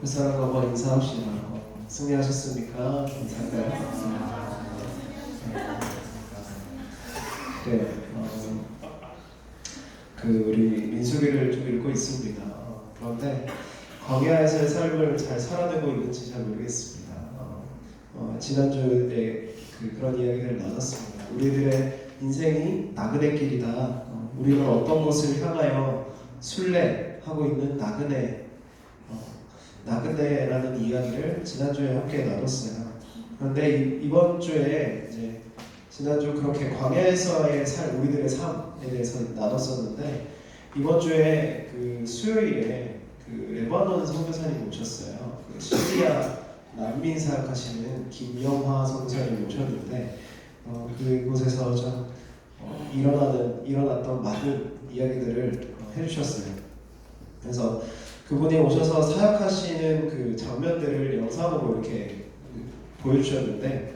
그 사람 한번 인사합시다. 승리하셨습니까? 인사할까요? 네, 우리 민수기를 좀 읽고 있습니다. 그런데 광야에서의 삶을 잘 살아내고 있는지 잘 모르겠습니다. 지난주에 그런 이야기를 나눴습니다. 우리들의 인생이 나그네 길이다. 우리는 어떤 곳을 향하여 순례하고 있는 나그네라는 이야기를 지난주에 함께 나눴어요. 그런데 이번 주에 이제 지난주 그렇게 광야에서의 우리들의 삶에 대해서 나눴었는데 이번 주에 수요일에 레바논 선교사님 오셨어요. 시리아 난민 사역하시는 김영화 선교사님 오셨는데 그곳에서 좀 일어났던 많은 이야기들을 해주셨어요. 그래서 그분이 오셔서 사역하시는 장면들을 영상으로 이렇게 보여주셨는데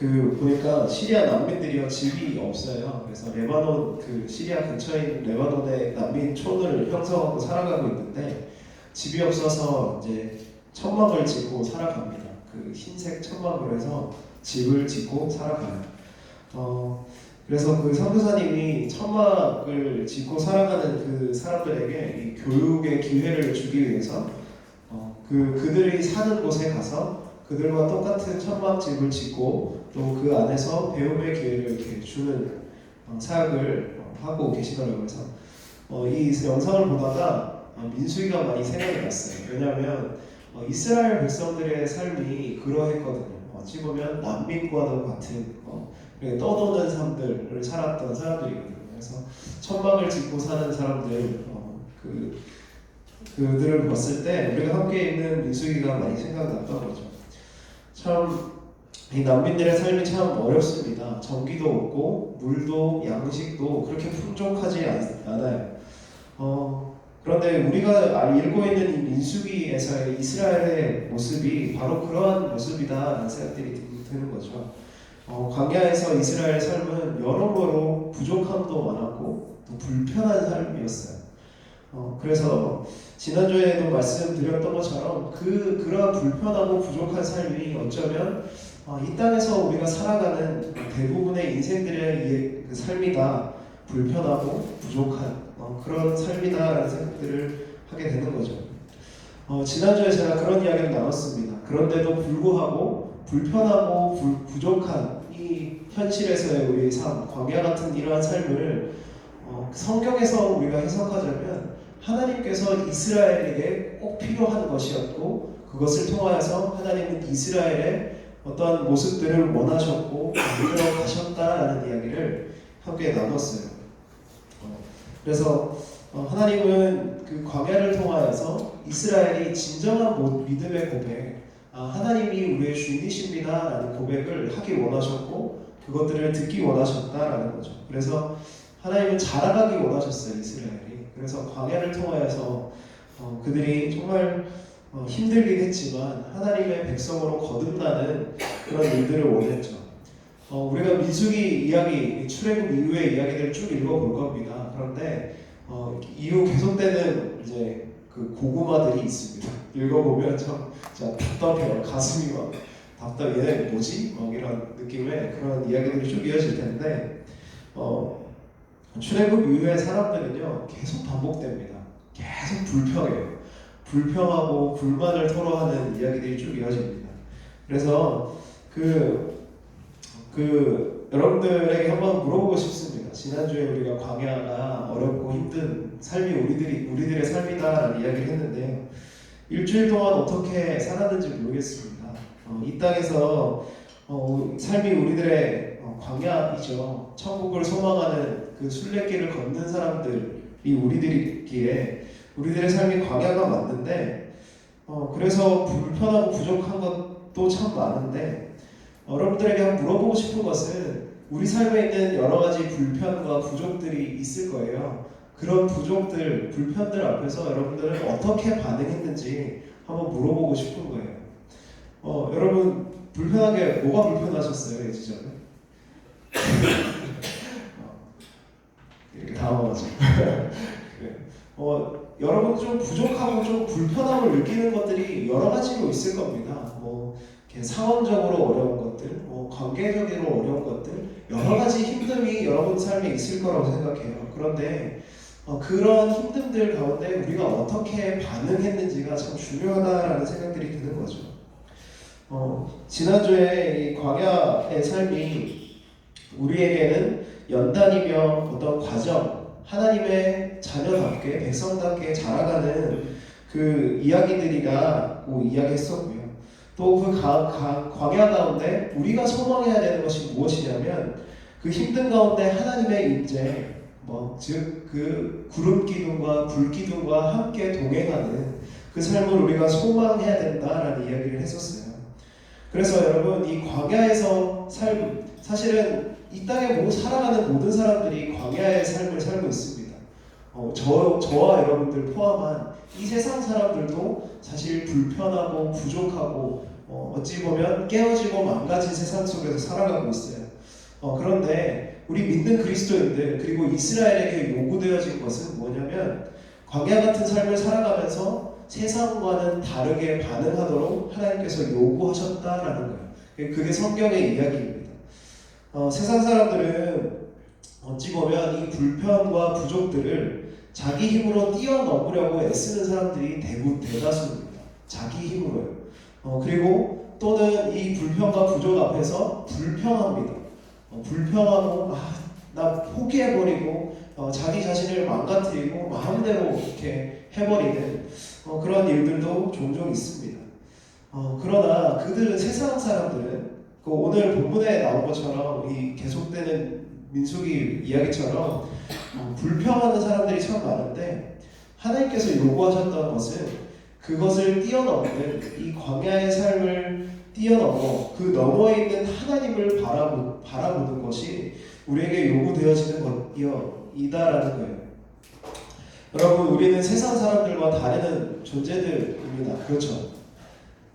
보니까 시리아 난민들이요 집이 없어요. 그래서 레바논 시리아 근처인 레바논의 난민촌을 형성하고 살아가고 있는데 집이 없어서 이제 천막을 짓고 살아갑니다. 흰색 천막으로 해서 집을 짓고 살아가요. 그래서 선교사님이 천막을 짓고 살아가는 사람들에게 이 교육의 기회를 주기 위해서 그들이 사는 곳에 가서 그들과 똑같은 천막집을 짓고 또 그 안에서 배움의 기회를 이렇게 주는 사역을 하고 계시더라고요. 그래서 이 영상을 보다가 민수기가 많이 생각이 났어요. 왜냐하면 이스라엘 백성들의 삶이 그러했거든요. 어찌 보면 난민과도 같은 떠도는 삶들을 살았던 사람들이거든요. 그래서 천막을 짓고 사는 사람들 그들을 봤을 때 우리가 함께 있는 민수기가 많이 생각났던 거죠. 참 이 난민들의 삶이 참 어렵습니다. 전기도 없고 물도 양식도 그렇게 풍족하지 않아요. 그런데 우리가 읽고 있는 이 민수기에서의 이스라엘의 모습이 바로 그러한 모습이다라는 생각들이 드는 거죠. 광야에서 이스라엘 삶은 여러모로 부족함도 많았고 또 불편한 삶이었어요. 그래서 지난주에도 말씀드렸던 것처럼 그러한 불편하고 부족한 삶이 어쩌면 이 땅에서 우리가 살아가는 대부분의 인생들의 삶이다. 불편하고 부족한 그런 삶이다라는 생각들을 하게 되는 거죠. 지난주에 제가 그런 이야기를 나눴습니다. 그런데도 불구하고 불편하고 부족한 이 현실에서의 우리의 삶, 광야 같은 이러한 삶을 성경에서 우리가 해석하자면 하나님께서 이스라엘에게 꼭 필요한 것이었고 그것을 통하여서 하나님은 이스라엘의 어떠한 모습들을 원하셨고 만들어 가셨다라는 이야기를 함께 나눴어요. 그래서 하나님은 광야를 통하여서 이스라엘이 진정한 믿음의 고백, 하나님이 우리의 주인이십니다라는 고백을 하기 원하셨고 그것들을 듣기 원하셨다라는 거죠. 그래서 하나님은 자라가기 원하셨어요, 이스라엘이. 그래서 광야를 통하여서 그들이 정말 힘들긴 했지만 하나님의 백성으로 거듭나는 그런 일들을 원했죠. 우리가 민수기 이야기, 출애굽 이후의 이야기들을 쭉 읽어볼 겁니다. 그런데 이후 계속되는 이제 고구마들이 있습니다. 읽어보면 참 답답해요. 가슴이 막 답답해. 얘네 뭐지? 이런 느낌의 그런 이야기들이 쭉 이어질 텐데 출애굽 이후의 사람들은요 계속 반복됩니다. 계속 불평해요. 불평하고 불만을 토로하는 이야기들이 쭉 이어집니다. 그래서 여러분들에게 한번 물어보고 싶습니다. 지난주에 우리가 광야가 어렵고 힘든 삶이 우리들의 삶이다라는 이야기를 했는데요. 일주일 동안 어떻게 살았는지 모르겠습니다. 이 땅에서 삶이 우리들의 광야이죠. 천국을 소망하는 순례길을 걷는 사람들이 우리들이기에 우리들의 삶이 광야가 맞는데 그래서 불편하고 부족한 것도 참 많은데 여러분들에게 한번 물어보고 싶은 것은 우리 삶에 있는 여러 가지 불편과 부족들이 있을 거예요. 그런 부족들, 불편들 앞에서 여러분들은 어떻게 반응했는지 한번 물어보고 싶은 거예요. 여러분 불편하게 뭐가 불편하셨어요, 이 지점에? 이렇게 당황하죠. 여러분 좀 부족하고 좀 불편함을 느끼는 것들이 여러 가지로 있을 겁니다. 이렇게 상황적으로 어려운 것들, 관계적으로 어려운 것들, 여러 가지 힘듦이 여러분 삶에 있을 거라고 생각해요. 그런데 그런 힘듦들 가운데 우리가 어떻게 반응했는지가 참 중요하다라는 생각들이 드는 거죠. 지난주에 이 광야의 삶이 우리에게는 연단이며 어떤 과정, 하나님의 자녀답게 백성답게 자라가는 그 이야기들이라고 이야기했었고요. 또 그 광야 가운데 우리가 소망해야 되는 것이 무엇이냐면 그 힘든 가운데 하나님의 임재, 즉 그 구름 기둥과 불 기둥과 함께 동행하는 그 삶을 우리가 소망해야 된다라는 이야기를 했었어요. 그래서 여러분 이 광야에서 삶, 사실은 이 땅에 살아가는 모든 사람들이 광야의 삶을 살고 있습니다. 저와 여러분들 포함한 이 세상 사람들도 사실 불편하고 부족하고 어찌 보면 깨어지고 망가진 세상 속에서 살아가고 있어요. 그런데 우리 믿는 그리스도인들 그리고 이스라엘에게 요구되어진 것은 뭐냐면 광야 같은 삶을 살아가면서 세상과는 다르게 반응하도록 하나님께서 요구하셨다라는 거예요. 그게 성경의 이야기입니다. 세상 사람들은 어찌 보면 이 불편과 부족들을 자기 힘으로 뛰어넘으려고 애쓰는 사람들이 대다수입니다. 자기 힘으로요. 그리고 또는 이 불편과 부족 앞에서 불평합니다. 불평하고 나 포기해버리고 자기 자신을 망가뜨리고 마음대로 이렇게 해버리는 그런 일들도 종종 있습니다. 그러나 그들은 세상 사람들은 오늘 본문에 나온 것처럼 이 계속되는 민수기 이야기처럼 불평하는 사람들이 참 많은데 하나님께서 요구하셨던 것은 그것을 뛰어넘는 이 광야의 삶을 뛰어넘어 그 너머에 있는 하나님을 바라보는 것이 우리에게 요구되어지는 것이다라는 거예요. 여러분 우리는 세상 사람들과 다른 존재들입니다. 그렇죠?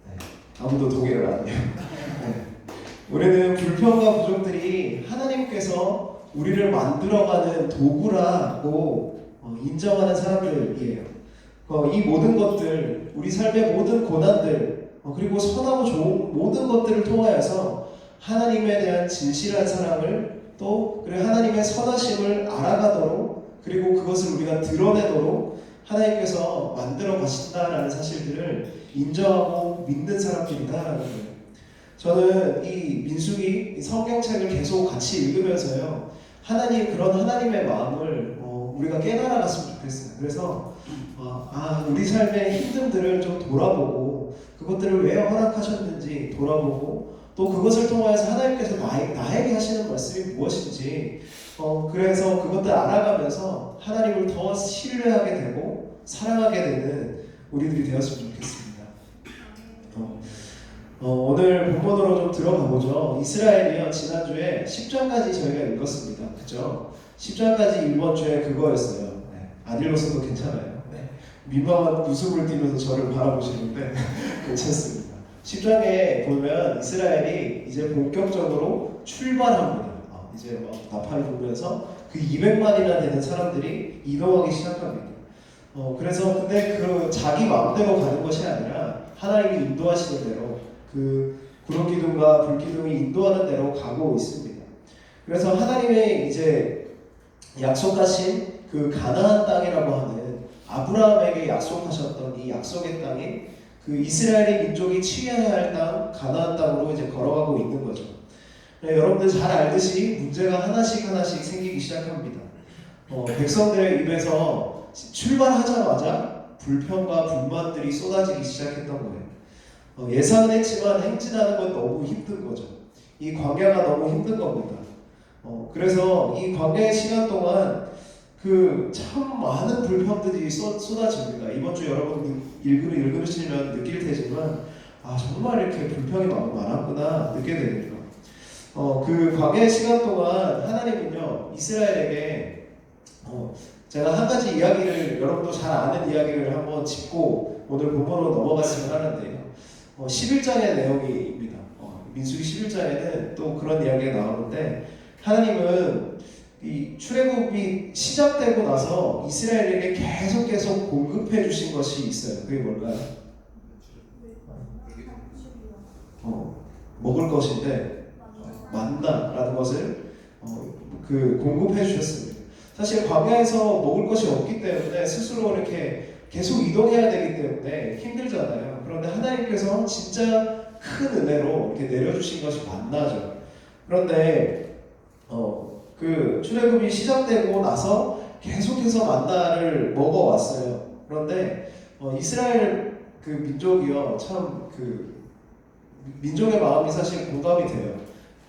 네. 아무도 동의를 안 해요. 네. 우리는 불평과 부족들이 하나님께서 우리를 만들어가는 도구라고 인정하는 사람들이에요. 이 모든 것들, 우리 삶의 모든 고난들, 그리고 선하고 좋은 모든 것들을 통하여서 하나님에 대한 진실한 사랑을 또 그리고 하나님의 선하심을 알아가도록 그리고 그것을 우리가 드러내도록 하나님께서 만들어 가신다라는 사실들을 인정하고 믿는 사람들이다라는 거예요. 저는 이 민수기 성경책을 계속 같이 읽으면서요 그런 하나님의 마음을 우리가 깨달아갔으면 좋겠어요. 그래서 우리 삶의 힘듦들을 좀 돌아보고 그것들을 왜 허락하셨는지 돌아보고 또 그것을 통해서 하나님께서 나에게 하시는 말씀이 무엇인지 그래서 그것들 알아가면서 하나님을 더 신뢰하게 되고 사랑하게 되는 우리들이 되었으면 좋겠습니다. 오늘 본문으로 좀 들어가 보죠. 이스라엘이요 지난주에 10장까지 저희가 읽었습니다. 그죠? 10장까지 이번 주에 그거였어요. 네. 안 읽었어도 괜찮아요. 네. 민망한 웃음을 띠면서 저를 바라보시는데 괜찮습니다. 10장에 보면 이스라엘이 이제 본격적으로 출발합니다. 이제 나팔을 불면서 그 200만이나 되는 사람들이 이동하기 시작합니다. 그래서 근데 그 자기 마음대로 가는 것이 아니라 하나님이 인도하시는 대로 그 구름 기둥과 불 기둥이 인도하는 대로 가고 있습니다. 그래서 하나님의 이제 약속하신 그 가나안 땅이라고 하는 아브라함에게 약속하셨던 이 약속의 땅이 그 이스라엘의 민족이 취해야 할 땅 가나안 땅으로 이제 걸어가고 있는 거죠. 네, 여러분들 잘 알듯이 문제가 하나씩 생기기 시작합니다. 백성들의 입에서 출발하자마자 불평과 불만들이 쏟아지기 시작했던 거예요. 예상은 했지만 행진하는 건 너무 힘든 거죠. 이 광야가 너무 힘든 겁니다. 그래서 이 광야의 시간 동안 그 참 많은 불평들이 쏟아집니다. 이번 주 여러분 읽으시면 느낄 테지만 정말 이렇게 불평이 많았구나 느끼게 되겠죠. 그 광야의 시간 동안 하나님은요 이스라엘에게 제가 한 가지 이야기를 여러분도 잘 아는 이야기를 한번 짚고 오늘 본문으로 넘어갔으면 하는데요. 11장의 내용입니다. 민수기 11장에는 또 그런 이야기가 나오는데 하나님은 이 출애굽이 시작되고 나서 이스라엘에게 계속 공급해 주신 것이 있어요. 그게 뭘까요? 먹을 것인데 만나라는 것을 공급해 주셨습니다. 사실 광야에서 먹을 것이 없기 때문에 스스로 이렇게 계속 이동해야 되기 때문에 힘들잖아요. 그런데 하나님께서 진짜 큰 은혜로 이렇게 내려주신 것이 만나죠. 그런데 그 출애굽이 시작되고 나서 계속해서 만나를 먹어왔어요. 그런데 이스라엘 그 민족이요, 참 민족의 마음이 사실 공감이 돼요.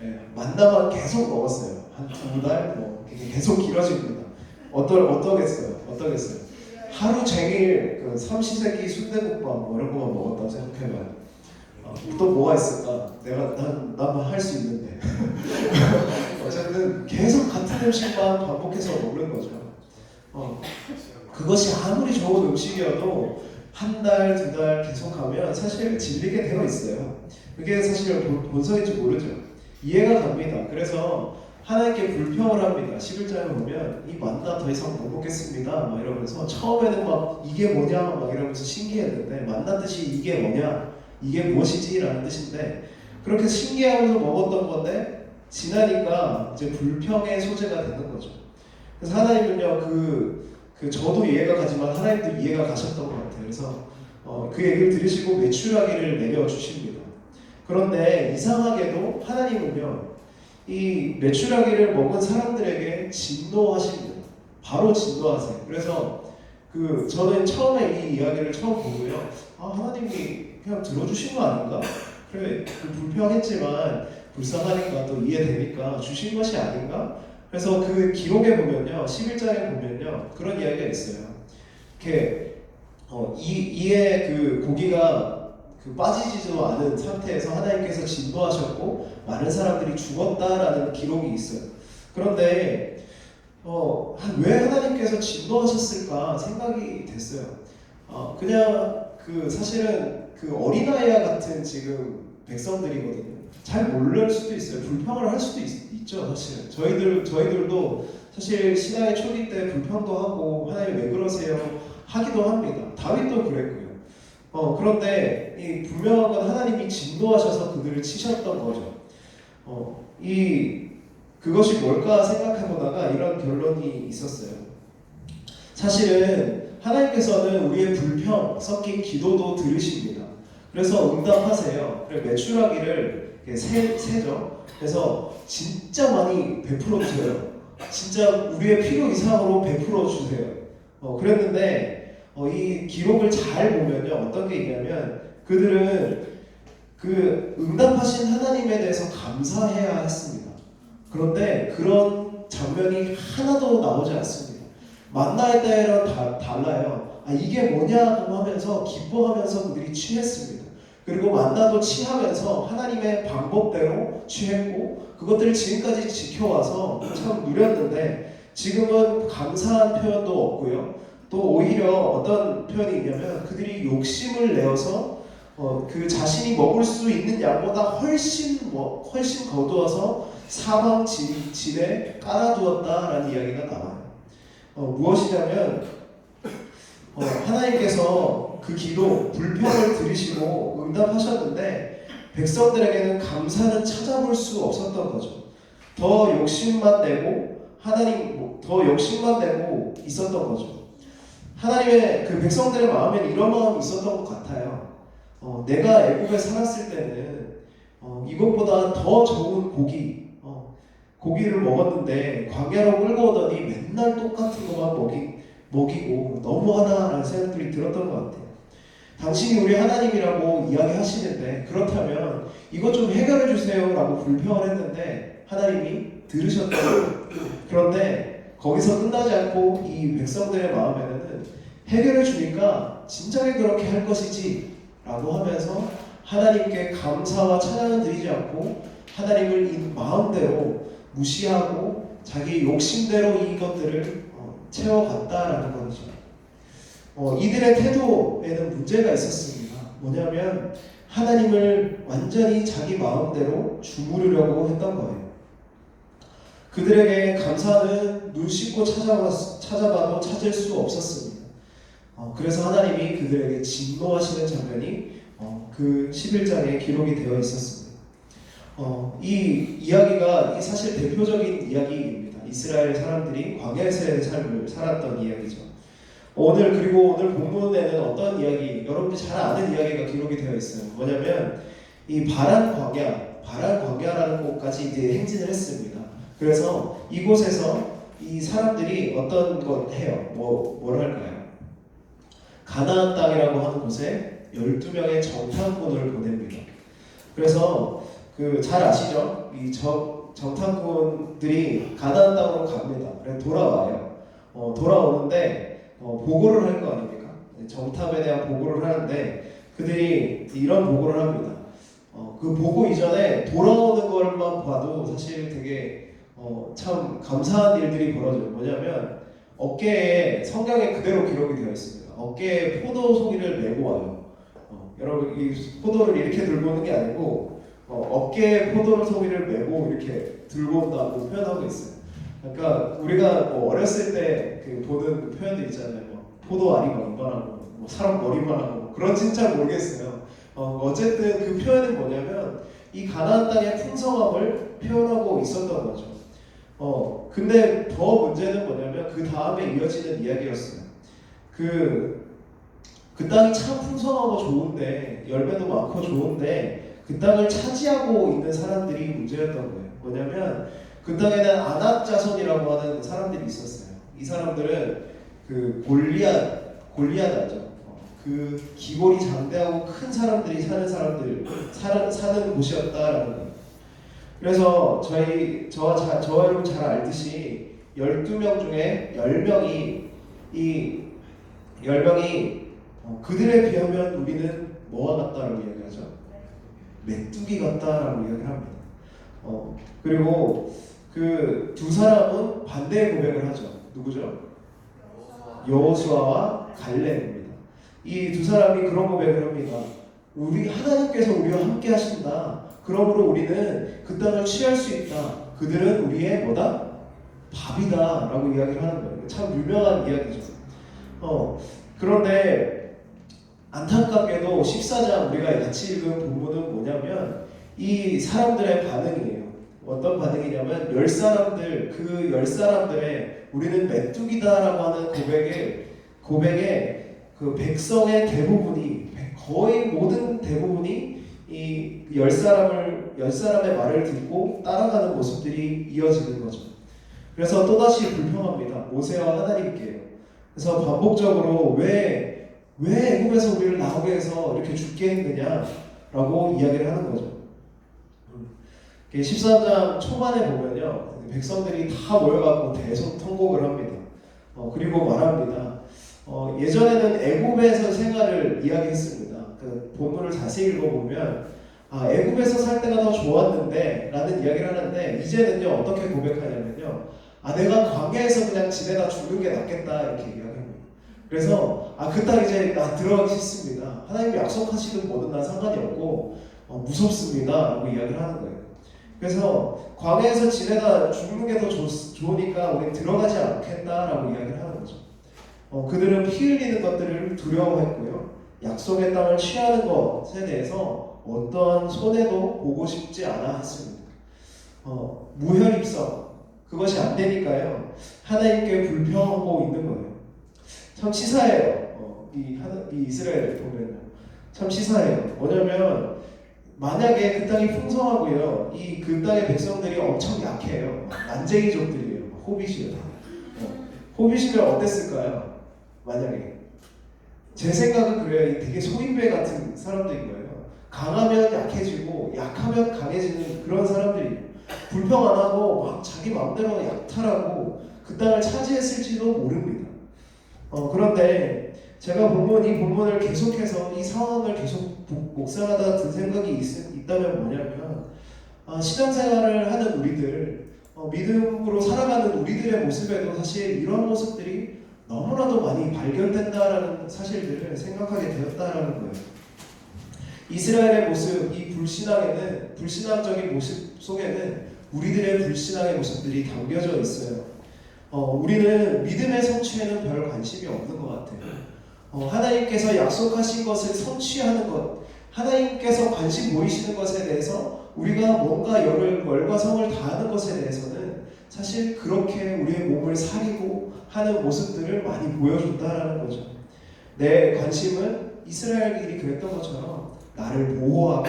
예, 만나만 계속 먹었어요. 한 2달 계속 길어집니다. 어떠겠어요? 하루 종일 그 삼시세끼 순대국밥 이런 것만 먹었다고 생각해봐요. 또 뭐가 있을까? 난 할 수 있는데. 어쨌든 계속 같은 음식만 반복해서 먹는 거죠. 그것이 아무리 좋은 음식이어도 한 달, 2달 계속하면 사실 질리게 되어 있어요. 그게 사실 본성인지 모르죠. 이해가 갑니다. 그래서 하나님께 불평을 합니다. 11장에 보면 이 만나 더 이상 못 먹겠습니다 막 이러면서, 처음에는 막 이게 뭐냐 막 이러면서 신기했는데, 만나 뜻이 이게 뭐냐, 이게 무엇이지 라는 뜻인데, 그렇게 신기하면서 먹었던 건데 지나니까 이제 불평의 소재가 되는 거죠. 그래서 하나님은요, 저도 이해가 가지만 하나님도 이해가 가셨던 것 같아요. 그래서 그 얘기를 들으시고 메추라기를 내려주십니다. 그런데 이상하게도 하나님은요, 이 메추라기를 먹은 사람들에게 진노하십니다. 바로 진노하세요. 그래서 저는 처음에 이 이야기를 처음 보고요, 하나님이 그냥 들어주신 거 아닌가? 그래, 불평했지만 불쌍하니까 또 이해되니까 주신 것이 아닌가? 그래서 그 기록에 보면요, 11장에 보면요, 그런 이야기가 있어요. 이렇게 이에 고기가 빠지지도 않은 상태에서 하나님께서 진노하셨고 많은 사람들이 죽었다라는 기록이 있어요. 그런데 왜 하나님께서 진노하셨을까 생각이 됐어요. 그냥 사실은 어린아이와 같은 지금 백성들이거든요. 잘 모를 수도 있어요. 불평을 할 수도 있죠. 사실 저희들도 사실 신앙의 초기 때 불평도 하고 하나님 왜 그러세요 하기도 합니다. 다윗도 그랬고요. 그런데 이 분명한 건 하나님이 진노하셔서 그들을 치셨던 거죠. 그것이 뭘까 생각해보다가 이런 결론이 있었어요. 사실은 하나님께서는 우리의 불평 섞인 기도도 들으십니다. 그래서 응답하세요. 그래서 메추라기를 세죠. 그래서 진짜 많이 베풀어 주세요. 진짜 우리의 필요 이상으로 베풀어 주세요. 그랬는데 이 기록을 잘 보면요, 어떤 게 있냐면 그들은 응답하신 하나님에 대해서 감사해야 했습니다. 그런데 그런 장면이 하나도 나오지 않습니다. 만나에 따라 달라요. 이게 뭐냐고 하면서 기뻐하면서 그들이 취했습니다. 그리고 만나도 취하면서 하나님의 방법대로 취했고 그것들을 지금까지 지켜와서 참 누렸는데, 지금은 감사한 표현도 없고요. 또 오히려 어떤 표현이 있냐면 그들이 욕심을 내어서 자신이 먹을 수 있는 양보다 훨씬 거두어서 사방 진에 깔아두었다라는 이야기가 나와요. 무엇이냐면 하나님께서 그 기도, 불평을 들으시고 응답하셨는데 백성들에게는 감사는 찾아볼 수 없었던 거죠. 더 욕심만 내고 있었던 거죠. 하나님의 백성들의 마음에는 이런 마음이 있었던 것 같아요. 내가 애국에 살았을 때는 이것보다 더 좋은 고기를 먹었는데 광야로 끌고 오더니 맨날 똑같은 것만 먹이고 너무하다라는 생각들이 들었던 것 같아요. 당신이 우리 하나님이라고 이야기하시는데 그렇다면 이것 좀 해결해 주세요 라고 불평을 했는데 하나님이 들으셨던 거예요. 그런데 거기서 끝나지 않고 이 백성들의 마음에는 해결해 주니까 진작에 그렇게 할 것이지 라고 하면서 하나님께 감사와 찬양을 드리지 않고 하나님을 이 마음대로 무시하고 자기 욕심대로 이것들을 채워갔다라는 거죠. 이들의 태도에는 문제가 있었습니다. 뭐냐면 하나님을 완전히 자기 마음대로 주무르려고 했던 거예요. 그들에게 감사는 눈 씻고 찾아봐도 찾을 수 없었습니다. 그래서 하나님이 그들에게 진노하시는 장면이 그 11장에 기록이 되어 있었습니다. 이 이야기가 사실 대표적인 이야기입니다. 이스라엘 사람들이 광야에서의 삶을 살았던 이야기죠. 그리고 오늘 본문에는 어떤 이야기, 여러분들이 잘 아는 이야기가 기록이 되어 있어요. 뭐냐면 이 바란 광야라는 곳까지 이제 행진을 했습니다. 그래서 이곳에서 이 사람들이 어떤 걸 해요? 뭘 할까요? 가나안 땅이라고 하는 곳에 12명의 정탐꾼을 보냅니다. 그래서 잘 아시죠? 이 정탐꾼들이 가나안 땅으로 갑니다. 그래서 돌아와요. 돌아오는데 보고를 할 거 아닙니까? 정탐에 대한 보고를 하는데 그들이 이런 보고를 합니다. 그 보고 이전에 돌아오는 것만 봐도 사실 되게 참 감사한 일들이 벌어져요. 뭐냐면 어깨에 성경에 그대로 기록이 되어 있습니다. 어깨에 포도 송이를 메고 와요. 여러분 이 포도를 이렇게 들고 오는 게 아니고 어깨에 포도 송이를 메고 이렇게 들고 온다고 표현하고 있어요. 그러니까 우리가 어렸을 때 그 보는 표현들 있잖아요. 포도 알이가 이만하고 사람 머리만 하고 그런 진짜 모르겠어요. 어쨌든 그 표현은 뭐냐면 이 가나안 땅의 풍성함을 표현하고 있었던 거죠. 근데 더 문제는 뭐냐면 그 다음에 이어지는 이야기였어요. 그 땅이 참 풍성하고 좋은데 열매도 많고 좋은데 그 땅을 차지하고 있는 사람들이 문제였던 거예요. 뭐냐면 그 땅에는 아낙 자손이라고 하는 사람들이 있었어요. 이 사람들은 그 골리앗 그 기골이 장대하고 큰 사람들이 사는 곳이었다라는 거예요. 그래서 저와 여러분 잘 알듯이 12명 중에 10명이 그들에 비하면 우리는 뭐와 같다라고 이야기하죠? 메뚜기 같다라고 이야기를 합니다. 그리고 그 두 사람은 반대의 고백을 하죠. 누구죠? 여호수아와 갈렙입니다. 이 두 사람이 그런 고백을 합니다. 하나님께서 우리와 함께 하신다. 그러므로 우리는 그 땅을 취할 수 있다. 그들은 우리의 뭐다? 밥이다 라고 이야기를 하는 거예요. 참 유명한 이야기죠. 그런데 안타깝게도 14장 우리가 같이 읽은 본문은 뭐냐면 이 사람들의 반응이에요. 어떤 반응이냐면 그 10사람들의 우리는 메뚜기다라고 하는 고백에 그 백성의 거의 모든 대부분이 이 10사람의 말을 듣고 따라가는 모습들이 이어지는 거죠. 그래서 또다시 불평합니다. 모세와 하나님께요. 그래서 반복적으로 왜 애굽에서 우리를 나오게 해서 이렇게 죽게 했느냐라고 이야기를 하는 거죠. 14장 초반에 보면요, 백성들이 다 모여갖고 대성통곡을 합니다. 그리고 말합니다. 예전에는 애굽에서 생활을 이야기했습니다. 그 본문을 자세히 읽어보면 애굽에서 살 때가 더 좋았는데 라는 이야기를 하는데 이제는요 어떻게 고백하냐면요, 내가 광야에서 그냥 지내다 죽는 게 낫겠다 이렇게 이야기합니다. 그래서 그 땅 이제 나 들어가기 싫습니다. 하나님이 약속하시든 뭐든 난 상관이 없고 무섭습니다 라고 이야기를 하는 거예요. 그래서 광야에서 지내다 죽는 게 더 좋으니까 우리 들어가지 않겠다라고 이야기를 하는 거죠. 그들은 피 흘리는 것들을 두려워했고요. 약속의 땅을 취하는 것에 대해서 어떠한 손해도 보고 싶지 않아 했습니다. 무혈입성, 그것이 안 되니까요. 하나님께 불평하고 있는 거예요. 참 치사해요. 이 이스라엘 보면 참 치사해요. 뭐냐면 만약에 그 땅이 풍성하고요, 그 땅의 백성들이 엄청 약해요. 난쟁이족들이에요. 호빗이요. 호빗이면 어땠을까요? 만약에 제 생각은 그래요. 되게 소인배 같은 사람들인 거예요. 강하면 약해지고 약하면 강해지는 그런 사람들이에요. 불평 안 하고 막 자기 마음대로 약탈하고 그 땅을 차지했을지도 모릅니다. 그런데 제가 이 본문을 계속해서 이 상황을 계속 묵상하다 든 생각이 있다면 뭐냐면 신앙생활을 하는 우리들, 믿음으로 살아가는 우리들의 모습에도 사실 이런 모습들이 너무나도 많이 발견된다라는 사실들을 생각하게 되었다라는 거예요. 이스라엘의 모습, 이 불신앙적인 모습 속에는 우리들의 불신앙의 모습들이 담겨져 있어요. 우리는 믿음의 성취에는 별 관심이 없는 것 같아요. 하나님께서 약속하신 것을 성취하는 것, 하나님께서 관심 보이시는 것에 대해서 우리가 뭔가 열과 성을 다하는 것에 대해서는 사실 그렇게 우리의 몸을 사리고 하는 모습들을 많이 보여준다라는 거죠. 내 관심은 이스라엘인이 그랬던 것처럼 나를 보호하고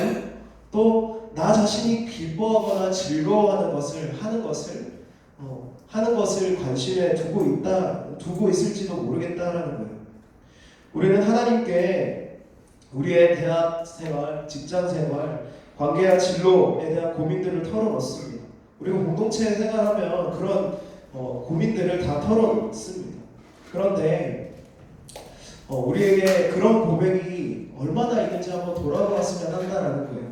또 나 자신이 기뻐하거나 즐거워하는 것을 하는 것을 관심에 두고 있을지도 모르겠다라는 거예요. 우리는 하나님께 우리의 대학 생활, 직장 생활, 관계와 진로에 대한 고민들을 털어놓습니다. 우리가 공동체 생활하면 그런 고민들을 다 털어놓습니다. 그런데 우리에게 그런 고백이 얼마나 있는지 한번 돌아보았으면 한다라는 거예요.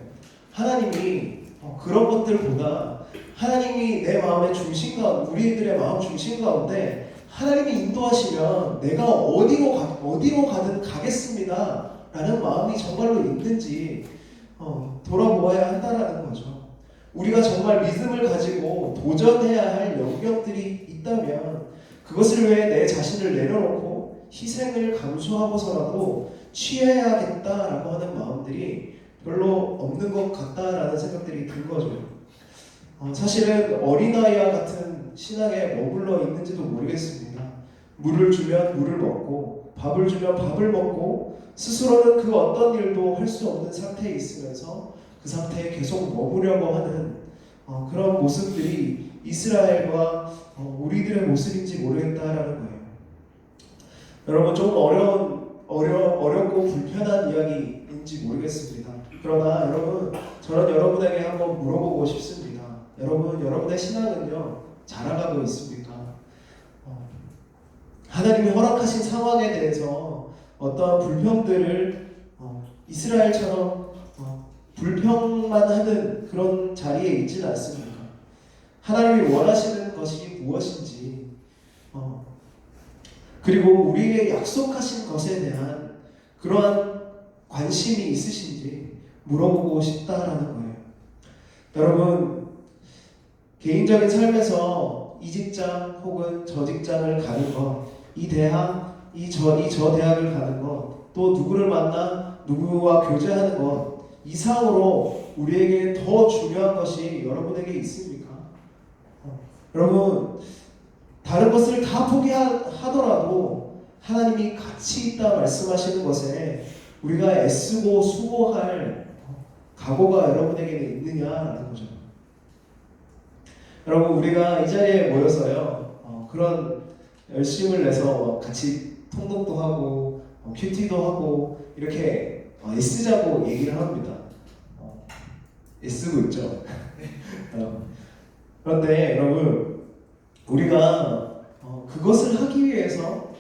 하나님이 그런 것들보다 하나님이 내 마음의 중심 가운데, 우리들의 마음 중심 가운데 하나님이 인도하시면 내가 어디로 가든 가겠습니다 라는 마음이 정말로 있는지 돌아보아야 한다라는 거죠. 우리가 정말 믿음을 가지고 도전해야 할 영역들이 있다면 그것을 위해 내 자신을 내려놓고 희생을 감수하고서라도 취해야겠다라고 하는 마음들이 별로 없는 것 같다라는 생각들이 든 거죠. 사실은 어린아이와 같은 신앙에 머물러 있는지도 모르겠습니다. 물을 주면 물을 먹고 밥을 주면 밥을 먹고 스스로는 그 어떤 일도 할 수 없는 상태에 있으면서 그 상태에 계속 머무려고 하는 그런 모습들이 이스라엘과 우리들의 모습인지 모르겠다라는 거예요. 여러분 좀 어렵고 불편한 이야기인지 모르겠습니다. 그러나 여러분 저는 여러분에게 한번 물어보고 싶습니다. 여러분의 신앙은요 자라가고 있습니까? 하나님이 허락하신 상황에 대해서 어떠한 불평들을 이스라엘처럼 불평만 하는 그런 자리에 있지는 않습니까? 하나님이 원하시는 것이 무엇인지 그리고 우리에게 약속하신 것에 대한 그러한 관심이 있으신지 물어보고 싶다라는 거예요. 여러분 개인적인 삶에서 이 직장 혹은 저 직장을 가는 것, 이 대학, 저 대학을 가는 것, 또 누구를 만나 누구와 교제하는 것 이상으로 우리에게 더 중요한 것이 여러분에게 있습니까? 여러분 다른 것을 다 포기하더라도 하나님이 가치 있다 말씀하시는 것에 우리가 애쓰고 수고할 각오가 여러분에게는 있느냐라는 거죠. 여러분 우리가 이 자리에 모여서요 그런 열심을 내서 같이 통독도 하고 큐티도 하고 이렇게 애쓰자고 얘기를 합니다. 애쓰고 있죠. 그런데 여러분 우리가 그것을 하기 위해서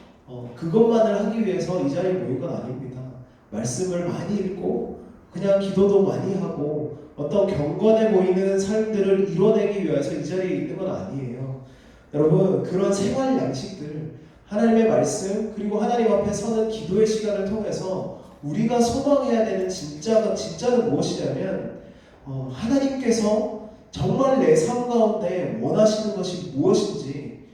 그것만을 하기 위해서 이 자리에 모인 건 아닙니다. 말씀을 많이 읽고 그냥 기도도 많이 하고 어떤 경건해 보이는 삶들을 이뤄내기 위해서 이 자리에 있는 건 아니에요. 여러분 그런 생활 양식들 하나님의 말씀 그리고 하나님 앞에 서는 기도의 시간을 통해서 우리가 소망해야 되는 진짜는 무엇이냐면 하나님께서 정말 내 삶 가운데 원하시는 것이 무엇인지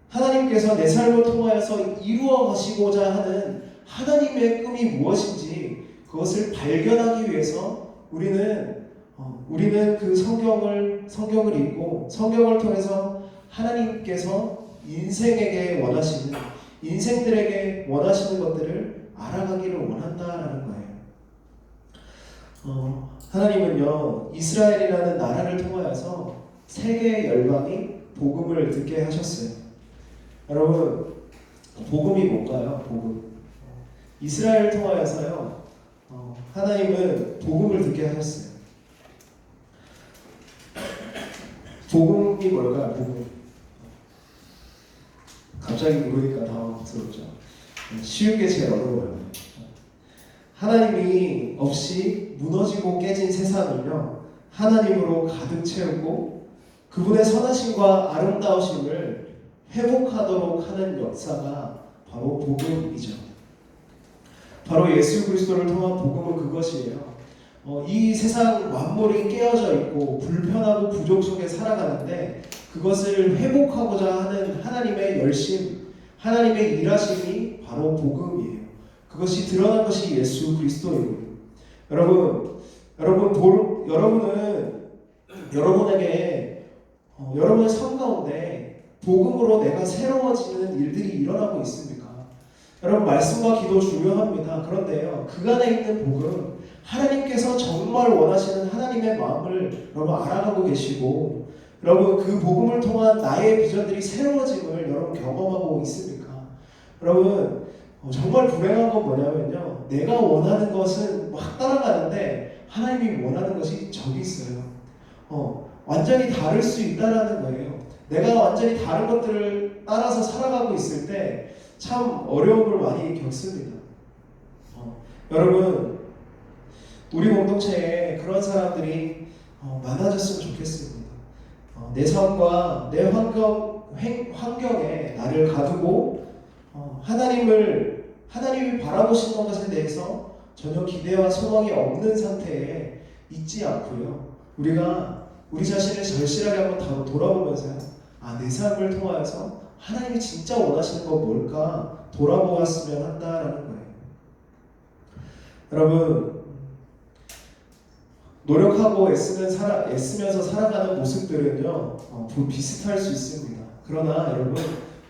하나님께서 내 삶을 통하여서 이루어 가시고자 하는 하나님의 꿈이 무엇인지 그것을 발견하기 위해서 우리는 그 성경을 읽고 성경을 통해서 하나님께서 인생들에게 원하시는 것들을 알아가기를 원한다라는 거예요. 하나님은요 이스라엘이라는 나라를 통하여서 세계 열방이 복음을 듣게 하셨어요. 여러분 복음이 뭔가요? 복음. 이스라엘을 통하여서요 하나님은 복음을 듣게 하셨어요. 복음이 뭘까요? 복음. 갑자기 모르니까 당황스럽죠. 쉬운 게 제일 어려워요. 하나님이 없이 무너지고 깨진 세상을요 하나님으로 가득 채우고 그분의 선하심과 아름다우심을 회복하도록 하는 역사가 바로 복음이죠. 바로 예수 그리스도를 통한 복음은 그것이에요. 이 세상 만물이 깨어져 있고 불편하고 부족 속에 살아가는데 그것을 회복하고자 하는 하나님의 열심, 하나님의 일하심이 바로 복음이에요. 그것이 드러난 것이 예수 그리스도이고요. 여러분은 여러분에게 여러분의 삶 가운데 복음으로 내가 새로워지는 일들이 일어나고 있습니까? 여러분, 말씀과 기도 중요합니다. 그런데요, 그간에 있는 복음, 하나님께서 정말 원하시는 하나님의 마음을 여러분 알아가고 계시고, 여러분 그 복음을 통한 나의 비전들이 새로워짐을 여러분 경험하고 있습니까? 여러분, 정말 불행한 건 뭐냐면요, 내가 원하는 것은 막 따라가는데 하나님이 원하는 것이 저기 있어요. 완전히 다를 수 있다라는 거예요. 내가 완전히 다른 것들을 따라서 살아가고 있을 때 참 어려움을 많이 겪습니다. 여러분, 우리 공동체에 그런 사람들이 많아졌으면 좋겠습니다. 내 삶과 내 환경에 나를 가두고 하나님이 바라보시는 것에 대해서 전혀 기대와 소망이 없는 상태에 있지 않고요. 우리가 우리 자신을 절실하게 한번 돌아보면서요, 내 삶을 통하여서 하나님이 진짜 원하시는 건 뭘까 돌아보았으면 한다라는 거예요. 여러분, 노력하고 애쓰면서 살아가는 모습들은요, 비슷할 수 있습니다. 그러나 여러분,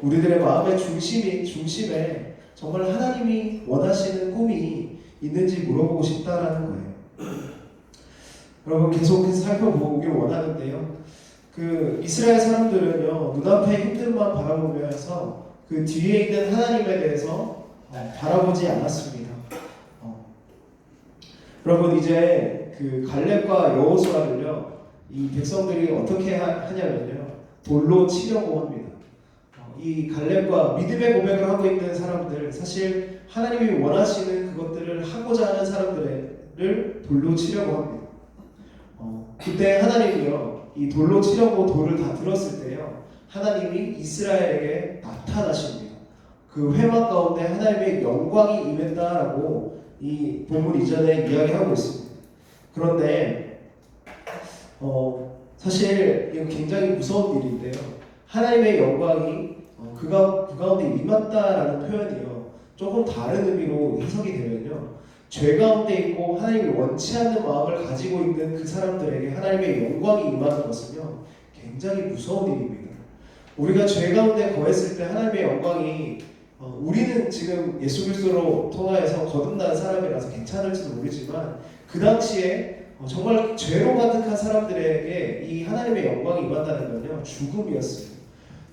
우리들의 마음의 중심에 정말 하나님이 원하시는 꿈이 있는지 물어보고 싶다라는 거예요. 여러분, 계속해서 살펴보길 원하는데요, 그 이스라엘 사람들은요, 눈앞의 힘들만 바라보면서 그 뒤에 있는 하나님에 대해서 바라보지 않았습니다. 여러분, 이제 그 갈렙과 여호수아를요, 이 백성들이 어떻게 하냐면요, 돌로 치려고 합니다. 이 갈렙과 믿음의 고백을 하고 있는 사람들, 사실 하나님이 원하시는 그것들을 하고자 하는 사람들을 돌로 치려고 합니다. 그때 하나님이요, 이 돌로 치려고 돌을 다 들었을 때요, 하나님이 이스라엘에게 나타나십니다. 그 회막 가운데 하나님의 영광이 임했다라고 이 본문 이전에 이야기하고 있습니다. 그런데 사실 이건 굉장히 무서운 일인데요, 하나님의 영광이 그 가운데 임했다라는 표현이요, 조금 다른 의미로 해석이 되면요, 죄 가운데 있고 하나님이 원치 않는 마음을 가지고 있는 그 사람들에게 하나님의 영광이 임하는 것은요, 굉장히 무서운 일입니다. 우리가 죄 가운데 거했을 때 하나님의 영광이 우리는 지금 예수 그리스도로 통하여서 거듭난 사람이라서 괜찮을지도 모르지만 그 당시에 정말 죄로 가득한 사람들에게 이 하나님의 영광이 임한다는 건요, 죽음이었어요.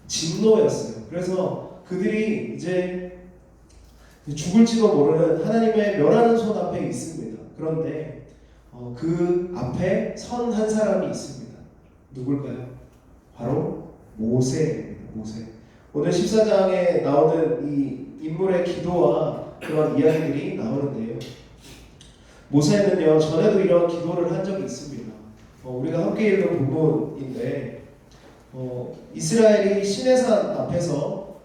진노였어요. 그래서 그들이 이제 죽을지도 모르는 하나님의 멸하는 손 앞에 있습니다. 그런데 그 앞에 선 한 사람이 있습니다. 누굴까요? 바로 모세입니다. 모세. 오늘 14장에 나오는 이 인물의 기도와 그런 이야기들이 나오는데요, 모세는요, 전에도 이런 기도를 한 적이 있습니다. 우리가 함께 읽은 부분인데, 이스라엘이 시내산 앞에서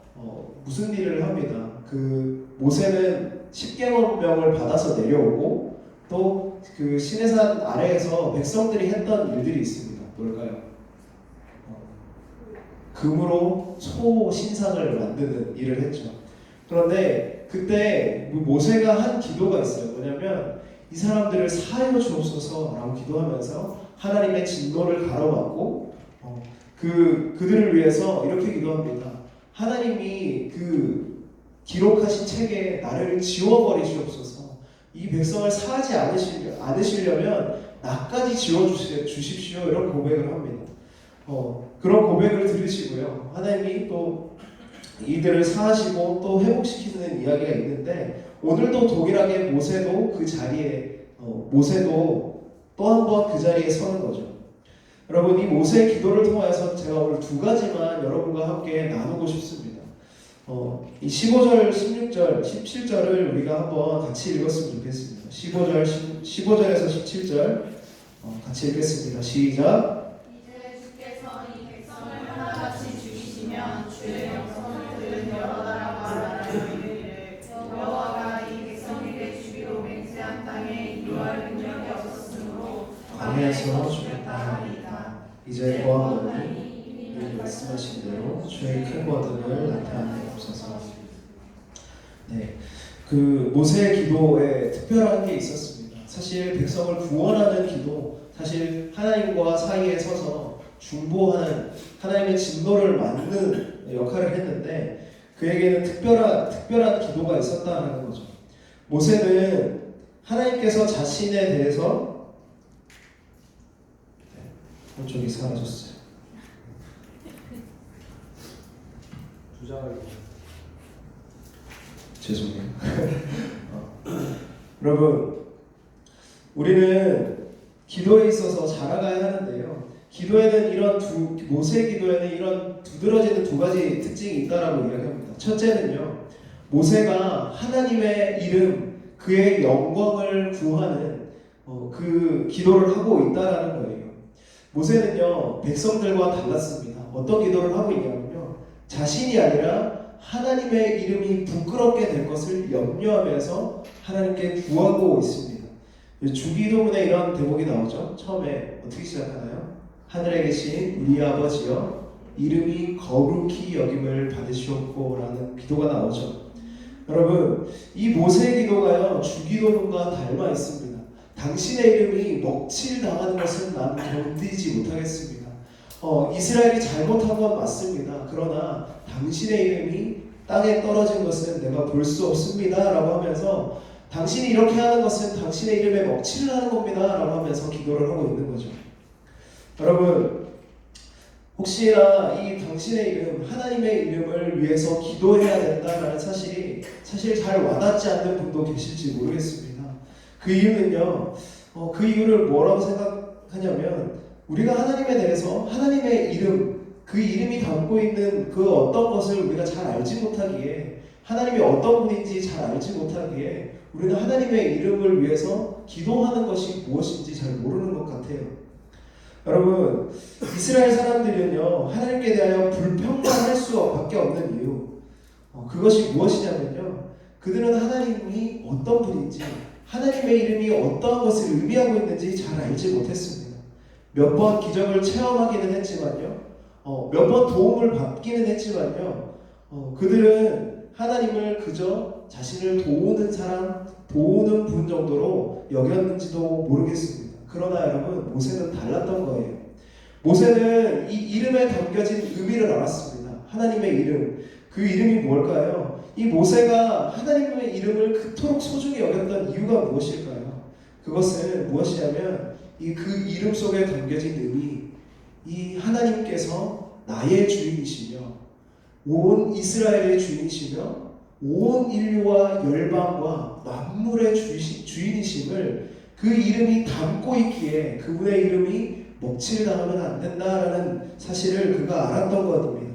무슨 일을 합니다. 그 모세는 10계명을 받아서 내려오고 또 그 시내산 아래에서 백성들이 했던 일들이 있습니다. 뭘까요? 금으로 소 신상을 만드는 일을 했죠. 그런데 그때 모세가 한 기도가 있어요. 뭐냐면 이 사람들을 사하여 주옵소서 라고 기도하면서 하나님의 진노를 가로막고 그들을 위해서 이렇게 기도합니다. 하나님이 그 기록하신 책에 나를 지워버리시옵소서. 이 백성을 사하지 않으시려면 나까지 지워주십시오. 이런 고백을 합니다. 그런 고백을 들으시고요, 하나님이 또 이들을 사하시고 또 회복시키는 이야기가 있는데, 오늘도 동일하게 모세도 그 자리에 모세도 또 한 번 그 자리에 서는 거죠. 여러분, 이 모세의 기도를 통해서 제가 오늘 두 가지만 여러분과 함께 나누고 싶습니다. 이 15절, 16절, 17절을 우리가 한번 같이 읽었으면 좋겠습니다. 15절에서 17절 같이 읽겠습니다. 시작. 이제 주께서 이 백성을 하나같이 죽이시면 주의 영성을 들은 여러 나라가 알아야 이르기를 여호와가 이 백성에게 주기로 맹세한 땅에 이루할 능력이 없었으니 위해서 죽였다 하리이다. 이제 고하노니 이미 말씀하신 대로 주의 큰 거듭을 나타내 없어서. 네, 그 모세의 기도에 특별한 게 있었습니다. 사실 백성을 구원하는 기도, 사실 하나님과 사이에 서서 중보하는 하나님의 진노를 막는 역할을 했는데 그에게는 특별한 기도가 있었다는 거죠. 모세는 하나님께서 자신에 대해서 한쪽이 사라졌어요. 죄송해요. 여러분, 우리는 기도에 있어서 자라가야 하는데요. 모세의 기도에는 이런 두드러지는 두 가지 특징이 있다라고 이야기합니다. 첫째는요, 모세가 하나님의 이름, 그의 영광을 구하는 그 기도를 하고 있다라는 거예요. 모세는요, 백성들과 달랐습니다. 어떤 기도를 하고 있냐면요, 자신이 아니라 하나님의 이름이 부끄럽게 될 것을 염려하면서 하나님께 구하고 있습니다. 주기도문에 이런 대목이 나오죠. 처음에 어떻게 시작하나요? 하늘에 계신 우리 아버지여 이름이 거룩히 여김을 받으시옵고 라는 기도가 나오죠. 여러분, 이 모세의 기도가요, 주기도문과 닮아 있습니다. 당신의 이름이 먹칠당하는 것은 난 견디지 못하겠습니다. 이스라엘이 잘못한 건 맞습니다. 그러나 당신의 이름이 땅에 떨어진 것은 내가 볼 수 없습니다 라고 하면서, 당신이 이렇게 하는 것은 당신의 이름에 먹칠을 하는 겁니다 라고 하면서 기도를 하고 있는 거죠. 여러분, 혹시나 이 당신의 이름, 하나님의 이름을 위해서 기도해야 된다는 사실이 사실 잘 와닿지 않는 분도 계실지 모르겠습니다. 그 이유는요, 그 이유를 뭐라고 생각하냐면, 우리가 하나님에 대해서 하나님의 이름, 그 이름이 담고 있는 그 어떤 것을 우리가 잘 알지 못하기에, 하나님이 어떤 분인지 잘 알지 못하기에 우리는 하나님의 이름을 위해서 기도하는 것이 무엇인지 잘 모르는 것 같아요. 여러분, 이스라엘 사람들은요, 하나님께 대하여 불평만 할 수밖에 없는 이유, 그것이 무엇이냐면요, 그들은 하나님이 어떤 분인지, 하나님의 이름이 어떠한 것을 의미하고 있는지 잘 알지 못했습니다. 몇 번 기적을 체험하기는 했지만요, 몇 번 도움을 받기는 했지만요, 그들은 하나님을 그저 자신을 도우는 사람, 도우는 분 정도로 여겼는지도 모르겠습니다. 그러나 여러분, 모세는 달랐던 거예요. 모세는 이 이름에 담겨진 의미를 알았습니다. 하나님의 이름, 그 이름이 뭘까요? 이 모세가 하나님의 이름을 그토록 소중히 여겼던 이유가 무엇일까요? 그것은 무엇이냐면, 그 이름 속에 담겨진 의미, 이 하나님께서 나의 주인이시며 온 이스라엘의 주인이시며 온 인류와 열방과 만물의 주인이심을 그 이름이 담고 있기에 그분의 이름이 먹칠당하면 안 된다라는 사실을 그가 알았던 것입니다.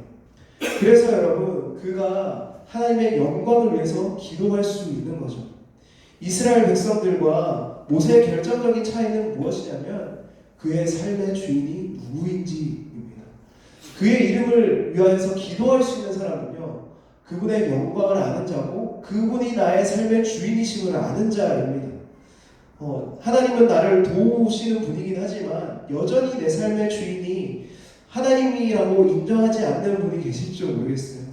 그래서 여러분, 그가 하나님의 영광을 위해서 기도할 수 있는 거죠. 이스라엘 백성들과 모세의 결정적인 차이는 무엇이냐면, 그의 삶의 주인이 누구인지입니다. 그의 이름을 위하여서 기도할 수 있는 사람은요, 그분의 영광을 아는 자고 그분이 나의 삶의 주인이심을 아는 자입니다. 하나님은 나를 도우시는 분이긴 하지만 여전히 내 삶의 주인이 하나님이라고 인정하지 않는 분이 계실지 모르겠어요.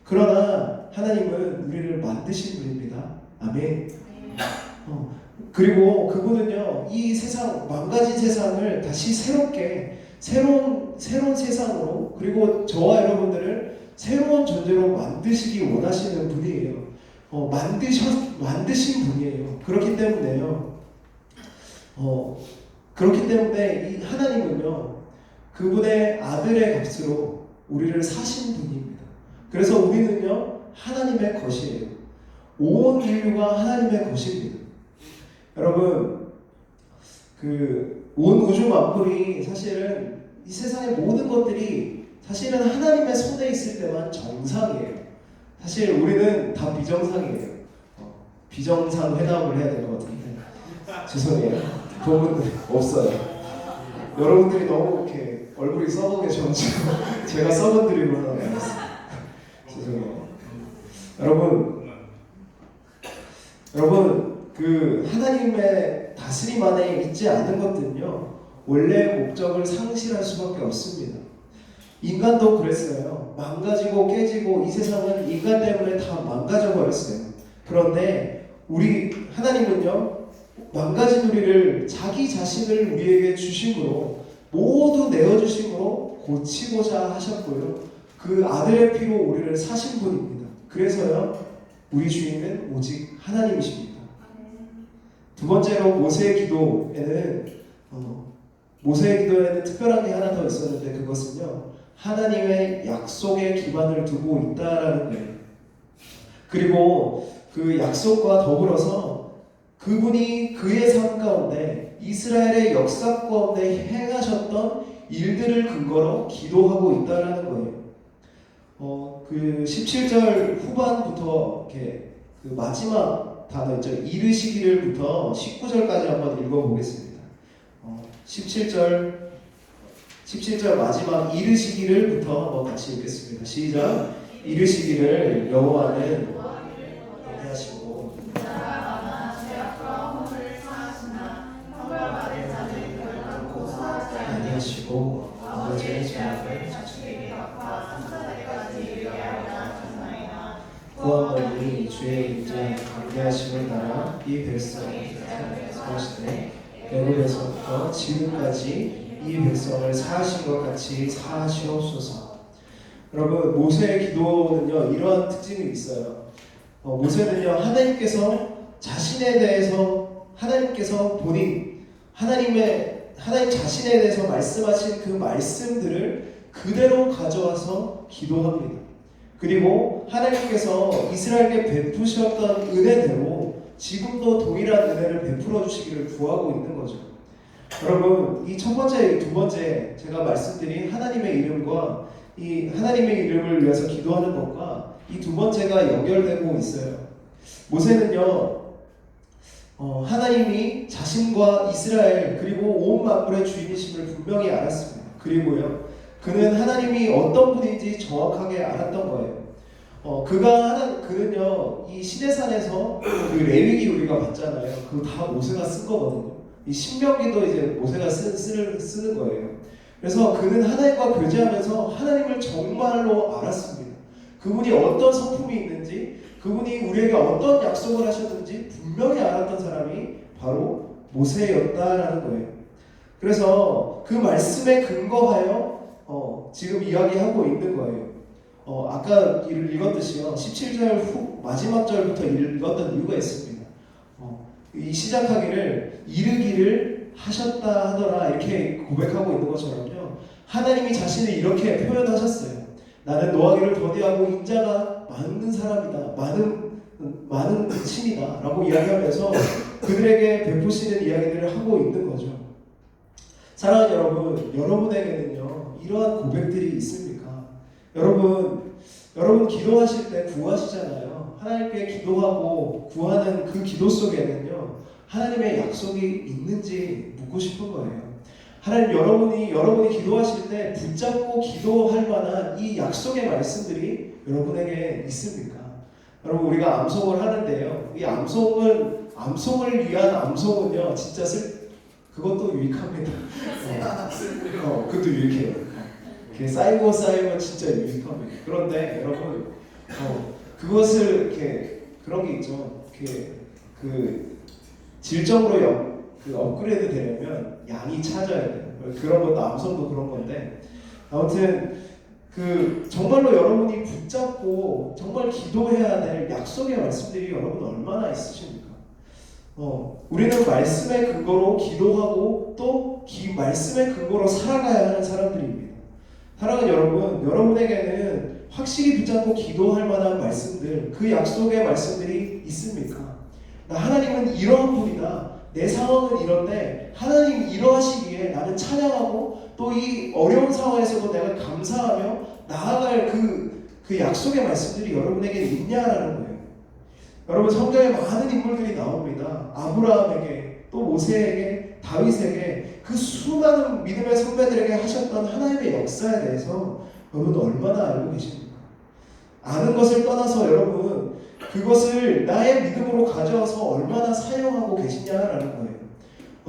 그러나 하나님은 우리를 만드신 분입니다. 아멘. 그리고 그분은요, 이 세상, 망가진 세상을 다시 새롭게, 새로운 세상으로, 그리고 저와 여러분들을 새로운 존재로 만드시기 원하시는 분이에요. 만드신 분이에요. 그렇기 때문에 이 하나님은요, 그분의 아들의 값으로 우리를 사신 분입니다. 그래서 우리는요, 하나님의 것이에요. 온 인류가 하나님의 것입니다. 여러분, 온 우주 만물이 사실은 이 세상의 모든 것들이 사실은 하나님의 손에 있을 때만 정상이에요. 사실 우리는 다 비정상이에요. 비정상 회담을 해야 될 것 같은데 죄송해요. 도움은 없어요. 여러분들이 너무 이렇게 얼굴이 썩어 계셔가지고 제가 썩은 드립을 하나 나왔어요. 죄송해요. 여러분, 그 하나님의 다스림 안에 있지 않은 것들은요, 원래의 목적을 상실할 수밖에 없습니다. 인간도 그랬어요. 망가지고 깨지고 이 세상은 인간 때문에 다 망가져 버렸어요. 그런데 우리 하나님은요, 망가진 우리를 자기 자신을 우리에게 주심으로 모두 내어주심으로 고치고자 하셨고요. 그 아들의 피로 우리를 사신 분입니다. 그래서요, 우리 주인은 오직 하나님이십니다. 두 번째로 모세의 기도에는 특별한 게 하나 더 있었는데, 그것은요, 하나님의 약속에 기반을 두고 있다라는 거예요. 그리고 그 약속과 더불어서 그분이 그의 삶 가운데 이스라엘의 역사 가운데 행하셨던 일들을 근거로 기도하고 있다라는 거예요. 그 17절 후반부터 이렇게 그 마지막 단어 있죠. 이르시기를부터 19절까지 한번 읽어보겠습니다. 17절 마지막 이르시기를부터 한번 같이 읽겠습니다. 시작. 이르시기를 여호와는 하시고 아니하시고 아버지의 죄악을 자식에게 갚아 3,4대까지 이르게 하리라 하셨나이다. 구원받니 주의 인자에 강대하심을 따라 이 백성이 사하시되 애굽에서부터 지금까지 이 백성을 사하신 것 같이 사하시옵소서. 여러분, 모세의 기도는요, 이러한 특징이 있어요. 모세는요, 하나님께서 자신에 대해서 하나님께서 하나님 자신에 대해서 말씀하신 그 말씀들을 그대로 가져와서 기도합니다. 그리고 하나님께서 이스라엘에게 베푸셨던 은혜대로 지금도 동일한 은혜를 베풀어 주시기를 구하고 있는 거죠. 여러분, 이 첫 번째, 두 번째 제가 말씀드린 하나님의 이름과 이 하나님의 이름을 위해서 기도하는 것과 이 두 번째가 연결되고 있어요. 모세는요, 하나님이 자신과 이스라엘 그리고 온 만물의 주인이심을 분명히 알았습니다. 그리고요, 그는 하나님이 어떤 분인지 정확하게 알았던 거예요. 그는요, 이 시내산에서 그 레위기 우리가 봤잖아요. 그거 다 모세가 쓴 거거든요. 이 신명기도 이제 모세가 쓰는 거예요. 그래서 그는 하나님과 교제하면서 하나님을 정말로 알았습니다. 그분이 어떤 성품이 있는지, 그분이 우리에게 어떤 약속을 하셨는지 분명히 알았던 사람이 바로 모세였다라는 거예요. 그래서 그 말씀에 근거하여 지금 이야기하고 있는 거예요. 아까 읽었듯이요, 17절 마지막 절부터 읽었던 이유가 있습니다. 이 시작하기를 이르기를 하셨다 하더라 이렇게 고백하고 있는 것처럼요, 하나님이 자신을 이렇게 표현하셨어요. 나는 노하기를 더디하고 인자가 많은 사람이다, 많은 친이다 라고 이야기하면서 그들에게 베푸시는 이야기들을 하고 있는 거죠. 사랑하는 여러분, 여러분에게는요 이러한 고백들이 있습니까? 여러분 기도하실 때 구하시잖아요. 하나님께 기도하고 구하는 그 기도 속에는요, 하나님의 약속이 있는지 묻고 싶은 거예요. 하나님, 여러분이 기도하실 때 붙잡고 기도할 만한 이 약속의 말씀들이 여러분에게 있습니까? 여러분, 우리가 암송을 하는데요, 이 암송을 위한 암송은요, 진짜 그것도 유익합니다. 그것도 유익해요. 쌓이면 진짜 유익합니다. 그런데 여러분, 그것을 그런 게 있죠. 질적으로 업그레이드 되려면 양이 찾아야 돼요. 그런 것도 암송도 그런 건데, 아무튼 정말로 여러분이 붙잡고 정말 기도해야 될 약속의 말씀들이 여러분 얼마나 있으십니까? 우리는 말씀의 근거로 기도하고 또 말씀의 근거로 살아가야 하는 사람들입니다. 사랑하는 여러분, 여러분에게는 확실히 붙잡고 기도할 만한 말씀들, 그 약속의 말씀들이 있습니까? 하나님은 이러한 분이다, 내 상황은 이런데 하나님 이러하시기에 나는 찬양하고 또 이 어려운 상황에서도 내가 감사하며 나아갈 그 약속의 말씀들이 여러분에게 있냐라는 거예요. 여러분, 성경에 많은 인물들이 나옵니다. 아브라함에게, 또 모세에게, 다윗에게, 그 수많은 믿음의 선배들에게 하셨던 하나님의 역사에 대해서 여러분 얼마나 알고 계십니까? 아는 것을 떠나서 여러분, 그것을 나의 믿음으로 가져와서 얼마나 사용하고 계시냐라는 거예요.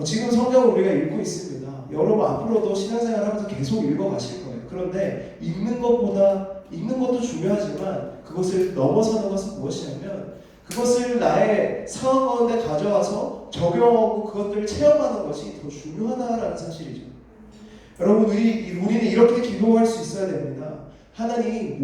지금 성경을 우리가 읽고 있습니다. 여러분 앞으로도 신앙생활 하면서 계속 읽어가실 거예요. 그런데 읽는 것도 중요하지만 그것을 넘어서는 것은 무엇이냐면 그것을 나의 상황 가운데 가져와서 적용하고 그것들을 체험하는 것이 더 중요하다라는 사실이죠. 여러분 우리는 이렇게 기도할 수 있어야 됩니다. 하나님